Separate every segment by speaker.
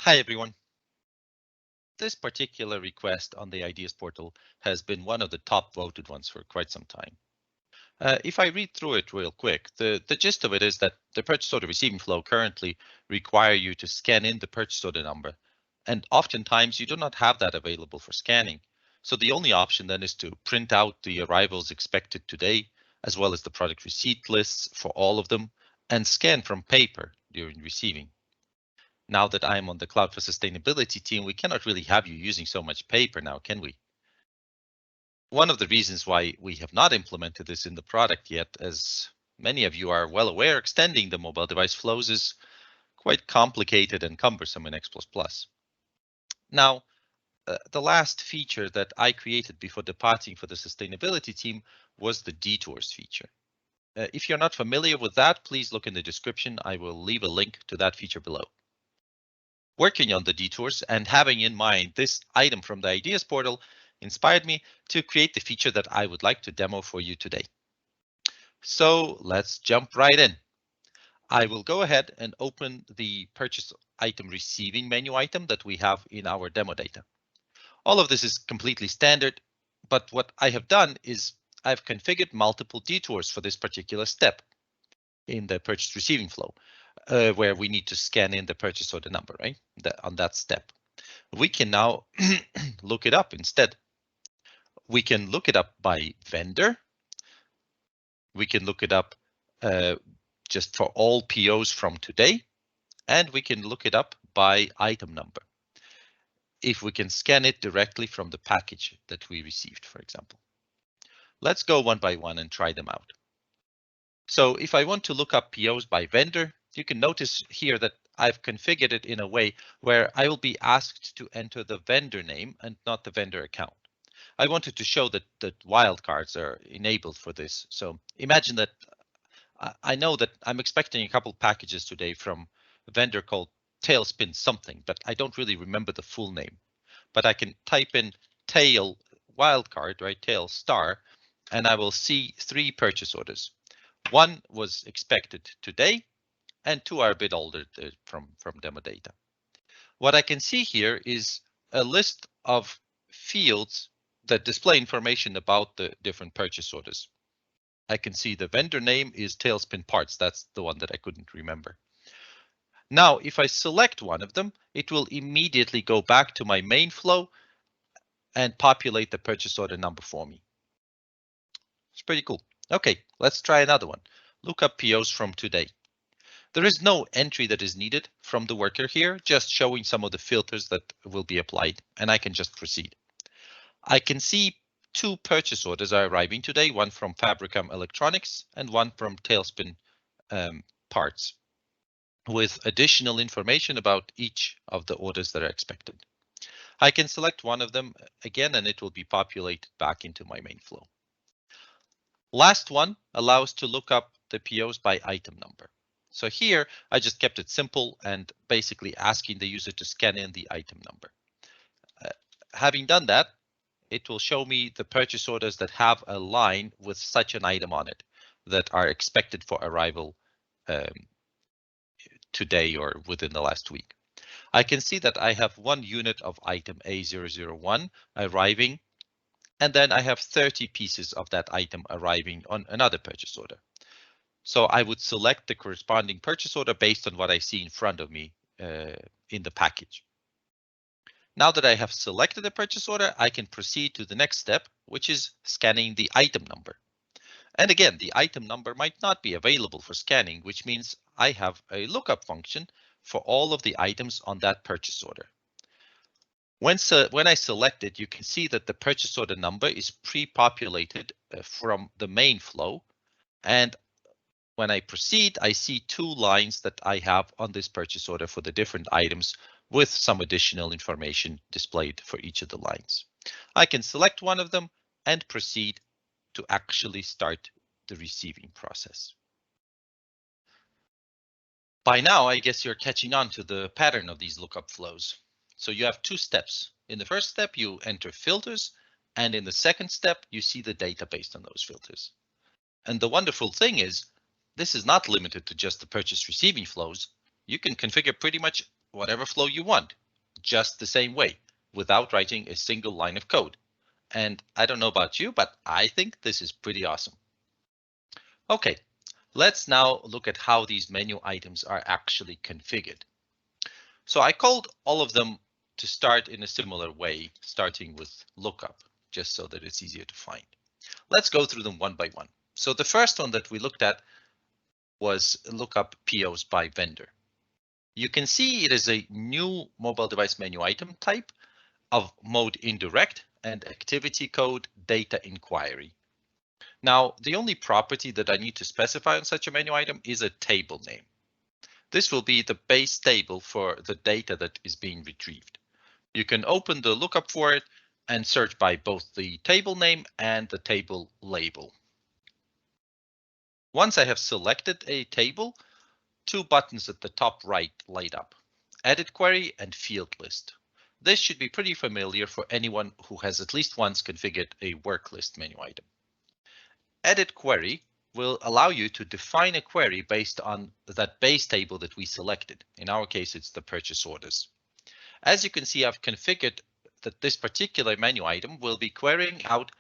Speaker 1: Hi, everyone. This particular request on the Ideas portal has been one of the top voted ones for quite some time. If I read through it real quick, the gist of it is that the purchase order receiving flow currently require you to scan in the purchase order number. And oftentimes you do not have that available for scanning. So the only option then is to print out the arrivals expected today, as well as the product receipt lists for all of them, and scan from paper during receiving. Now that I'm on the Cloud for Sustainability team, we cannot really have you using so much paper now, can we? One of the reasons why we have not implemented this in the product yet, as many of you are well aware, extending the mobile device flows is quite complicated and cumbersome in X++. Now, the last feature that I created before departing for the sustainability team was the Detours feature. If you're not familiar with that, please look in the description. I will leave a link to that feature below. Working on the detours and having in mind this item from the Ideas portal inspired me to create the feature that I would like to demo for you today. So let's jump right in. I will go ahead and open the purchase item receiving menu item that we have in our demo data. All of this is completely standard, but what I have done is I've configured multiple detours for this particular step in the purchase receiving flow. Where we need to scan in the purchase order number, right? On that step. We can now look it up instead. We can look it up by vendor. We can look it up just for all POs from today, and we can look it up by item number. If we can scan it directly from the package that we received, for example. Let's go one by one and try them out. So if I want to look up POs by vendor, you can notice here that I've configured it in a way where I will be asked to enter the vendor name and not the vendor account. I wanted to show that wildcards are enabled for this. So imagine that I know that I'm expecting a couple packages today from a vendor called Tailspin something, but I don't really remember the full name. But I can type in tail wildcard, right? Tail star, and I will see 3 purchase orders. One was expected today, and 2 are a bit older from demo data. What I can see here is a list of fields that display information about the different purchase orders. I can see the vendor name is Tailspin Parts. That's the one that I couldn't remember. Now, if I select one of them, it will immediately go back to my main flow and populate the purchase order number for me. It's pretty cool. Okay, let's try another one. Look up POs from today. There is no entry that is needed from the worker here, just showing some of the filters that will be applied, and I can just proceed. I can see 2 purchase orders are arriving today, one from Fabricam Electronics and one from Tailspin Parts, with additional information about each of the orders that are expected. I can select one of them again, and it will be populated back into my main flow. Last one allows to look up the POs by item number. So here I just kept it simple and basically asking the user to scan in the item number. Having done that, it will show me the purchase orders that have a line with such an item on it that are expected for arrival today or within the last week. I can see that I have 1 unit of item A001 arriving, and then I have 30 pieces of that item arriving on another purchase order. So I would select the corresponding purchase order based on what I see in front of me in the package. Now that I have selected the purchase order, I can proceed to the next step, which is scanning the item number. And again, the item number might not be available for scanning, which means I have a lookup function for all of the items on that purchase order. When I select it, you can see that the purchase order number is pre-populated from the main flow. And when I proceed, I see 2 lines that I have on this purchase order for the different items with some additional information displayed for each of the lines. I can select one of them and proceed to actually start the receiving process. By now, I guess you're catching on to the pattern of these lookup flows. So you have 2 steps. In the first step, you enter filters, and in the second step, you see the data based on those filters. And the wonderful thing is, this is not limited to just the purchase receiving flows. You can configure pretty much whatever flow you want, just the same way, without writing a single line of code. And I don't know about you, but I think this is pretty awesome. Okay, let's now look at how these menu items are actually configured. So I called all of them to start in a similar way, starting with lookup, just so that it's easier to find. Let's go through them one by one. So the first one that we looked at was lookup POs by vendor. You can see it is a new mobile device menu item type of mode indirect and activity code data inquiry. Now, the only property that I need to specify on such a menu item is a table name. This will be the base table for the data that is being retrieved. You can open the lookup for it and search by both the table name and the table label. Once I have selected a table, two buttons at the top right light up: Edit Query and Field List. This should be pretty familiar for anyone who has at least once configured a work list menu item. Edit Query will allow you to define a query based on that base table that we selected. In our case, it's the purchase orders. As you can see, I've configured that this particular menu item will be querying out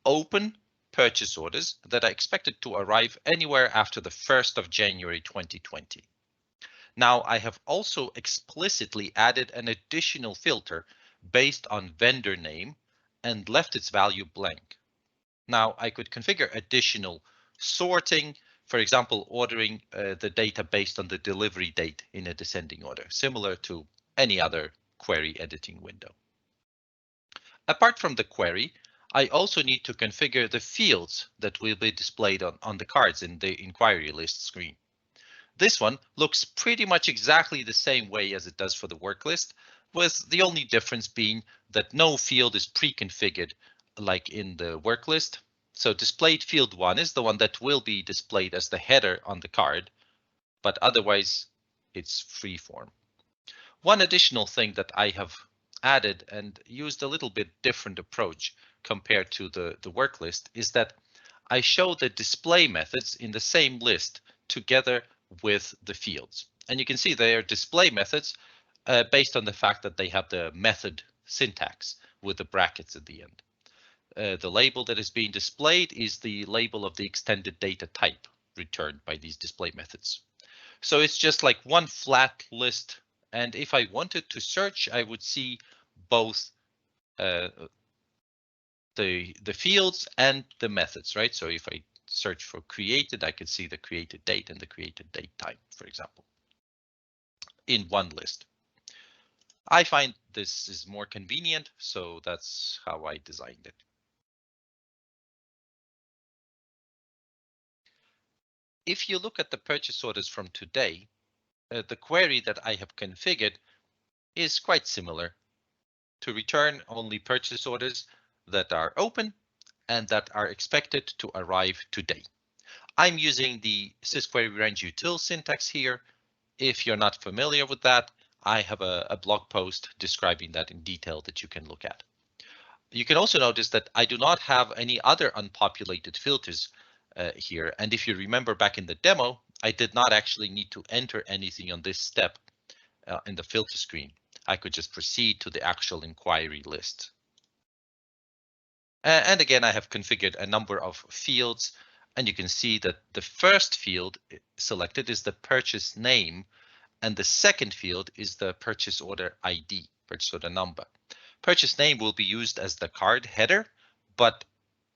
Speaker 1: open purchase orders that are expected to arrive anywhere after the 1st of January 2020. Now, I have also explicitly added an additional filter based on vendor name and left its value blank. Now, I could configure additional sorting, for example, ordering the data based on the delivery date in a descending order, similar to any other query editing window. Apart from the query, I also need to configure the fields that will be displayed on the cards in the inquiry list screen. This one looks pretty much exactly the same way as it does for the work list, with the only difference being that no field is pre-configured like in the work list. So displayed field 1 is the one that will be displayed as the header on the card, but otherwise it's freeform. One additional thing that I have added and used a little bit different approach compared to the work list is that I show the display methods in the same list together with the fields. And you can see they are display methods based on the fact that they have the method syntax with the brackets at the end. The label that is being displayed is the label of the extended data type returned by these display methods. So it's just like one flat list. And if I wanted to search, I would see both the fields and the methods, right? So if I search for created, I could see the created date and the created date time, for example, in one list. I find this is more convenient, so that's how I designed it. If you look at the purchase orders from today, the query that I have configured is quite similar: to return only purchase orders that are open and that are expected to arrive today. I'm using the sysquery range util syntax here. If you're not familiar with that, I have a blog post describing that in detail that you can look at. You can also notice that I do not have any other unpopulated filters here. And if you remember back in the demo, I did not actually need to enter anything on this step in the filter screen. I could just proceed to the actual inquiry list. And again, I have configured a number of fields, and you can see that the first field selected is the purchase name, and the second field is the purchase order ID, purchase order number. Purchase name will be used as the card header, but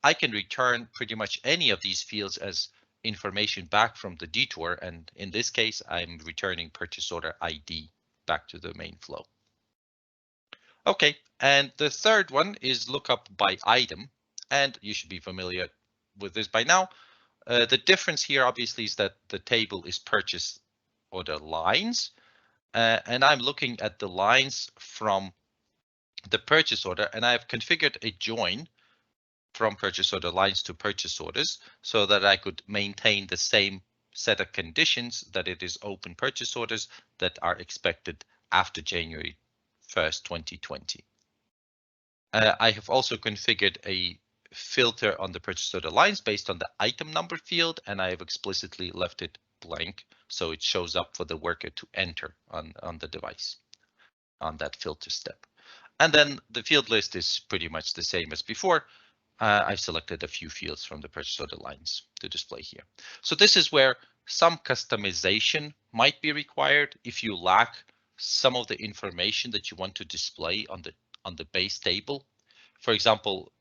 Speaker 1: I can return pretty much any of these fields as information back from the detour, and in this case, I'm returning purchase order ID back to the main flow. Okay, and the third one is lookup by item, and you should be familiar with this by now. The difference here obviously is that the table is purchase order lines, and I'm looking at the lines from the purchase order, and I have configured a join from purchase order lines to purchase orders so that I could maintain the same set of conditions, that it is open purchase orders that are expected after January 1st, 2020. I have also configured a filter on the purchase order lines based on the item number field, and I have explicitly left it blank, so it shows up for the worker to enter on the device on that filter step. And then the field list is pretty much the same as before. I've selected a few fields from the purchase order lines to display here. So this is where some customization might be required if you lack some of the information that you want to display on the base table. For example,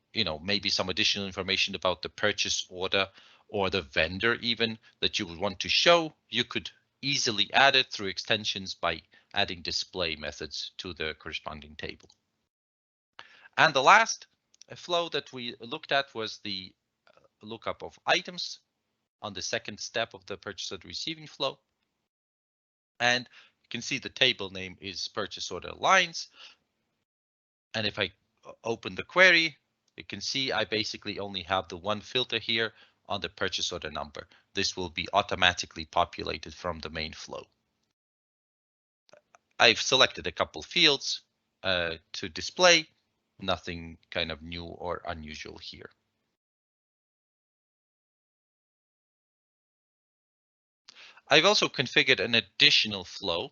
Speaker 1: maybe some additional information about the purchase order or the vendor even that you would want to show. You could easily add it through extensions by adding display methods to the corresponding table. And the last flow that we looked at was the lookup of items on the second step of the purchase order receiving flow. And you can see the table name is purchase order lines. And if I open the query, you can see I basically only have the one filter here on the purchase order number. This will be automatically populated from the main flow. I've selected a couple fields to display, nothing kind of new or unusual here. I've also configured an additional flow,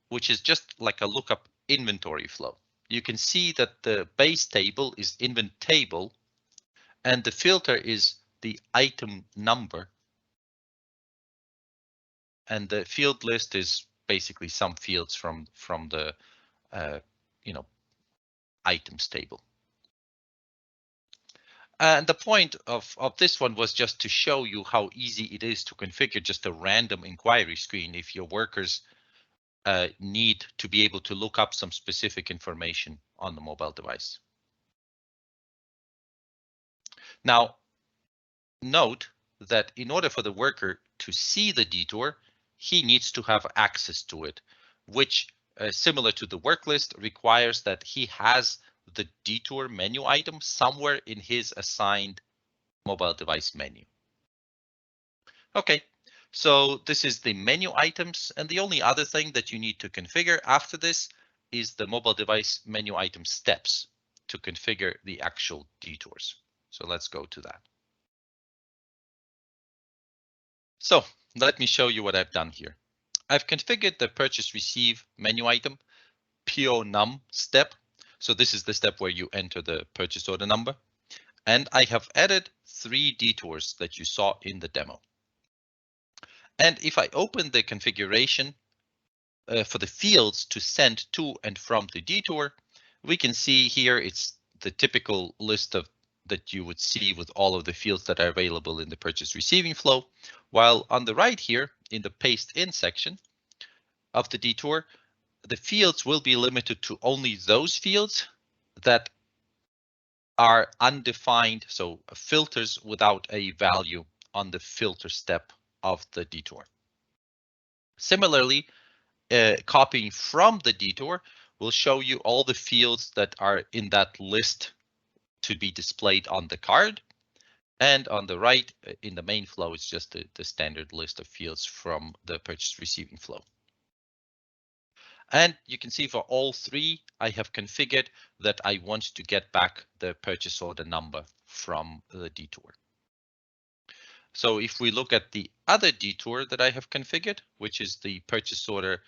Speaker 1: which is just like a lookup inventory flow. You can see that the base table is invent table and the filter is the item number. And the field list is basically some fields from the items table. And the point of this one was just to show you how easy it is to configure just a random inquiry screen if your workers need to be able to look up some specific information on the mobile device. Now, note that in order for the worker to see the detour, he needs to have access to it, which similar to the work list requires that he has the detour menu item somewhere in his assigned mobile device menu. Okay, so this is the menu items, and the only other thing that you need to configure after this is the mobile device menu item steps to configure the actual detours. So let's go to that. So let me show you what I've done here. I've configured the purchase receive menu item PO num step. So this is the step where you enter the purchase order number. And I have added 3 detours that you saw in the demo. And if I open the configuration for the fields to send to and from the detour, we can see here it's the typical list of that you would see with all of the fields that are available in the purchase receiving flow. While on the right here in the paste in section of the detour, the fields will be limited to only those fields that are undefined, so filters without a value on the filter step of the detour. Similarly, copying from the detour will show you all the fields that are in that list to be displayed on the card. And on the right in the main flow, it's just the standard list of fields from the purchase receiving flow. And you can see for all 3, I have configured that I want to get back the purchase order number from the detour. So if we look at the other detour that I have configured, which is the purchase order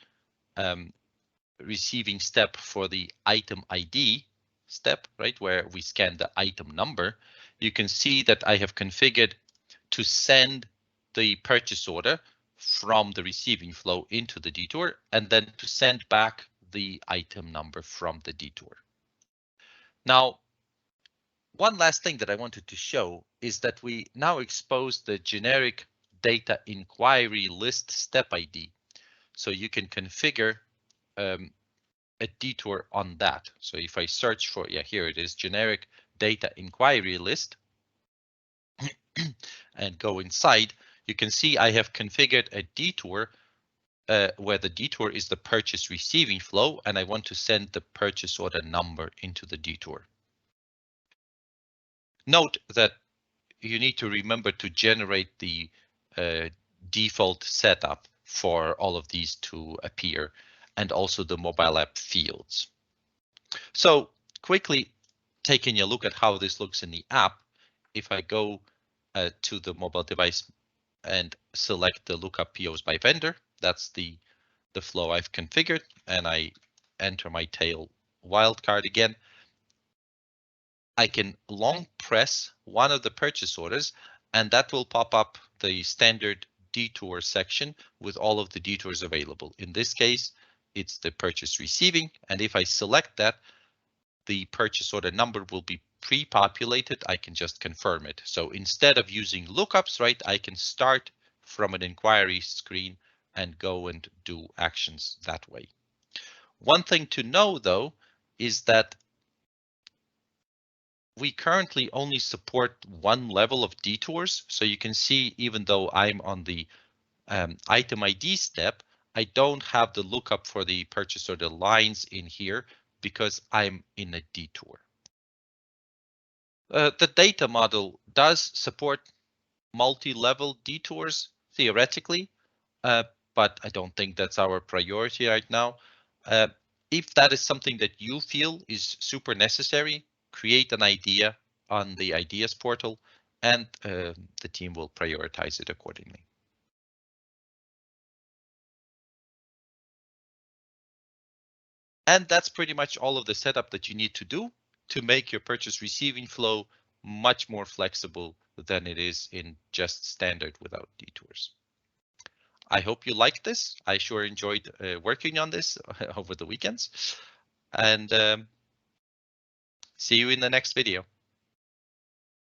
Speaker 1: receiving step for the item ID step, right, where we scan the item number, you can see that I have configured to send the purchase order from the receiving flow into the detour and then to send back the item number from the detour. Now, one last thing that I wanted to show is that we now expose the generic data inquiry list step ID. So you can configure a detour on that. So if I search for, here it is, generic data inquiry list and go inside, you can see I have configured a detour where the detour is the purchase receiving flow, and I want to send the purchase order number into the detour. Note that you need to remember to generate the default setup for all of these to appear, and also the mobile app fields. So quickly taking a look at how this looks in the app, if I go to the mobile device and select the lookup POs by vendor. That's the flow I've configured, and I enter my tail wildcard again. I can long press one of the purchase orders, and that will pop up the standard detour section with all of the detours available. In this case, it's the purchase receiving, and if I select that, the purchase order number will be pre-populated. I can just confirm it. So instead of using lookups, right, I can start from an inquiry screen and go and do actions that way. One thing to know, though, is that we currently only support one level of detours. So you can see, even though I'm on the item ID step, I don't have the lookup for the purchase order lines in here because I'm in a detour. The data model does support multi-level detours theoretically, but I don't think that's our priority right now. If that is something that you feel is super necessary, create an idea on the ideas portal, and the team will prioritize it accordingly. And that's pretty much all of the setup that you need to do to make your purchase receiving flow much more flexible than it is in just standard without detours. I hope you liked this. I sure enjoyed working on this over the weekends, and see you in the next video.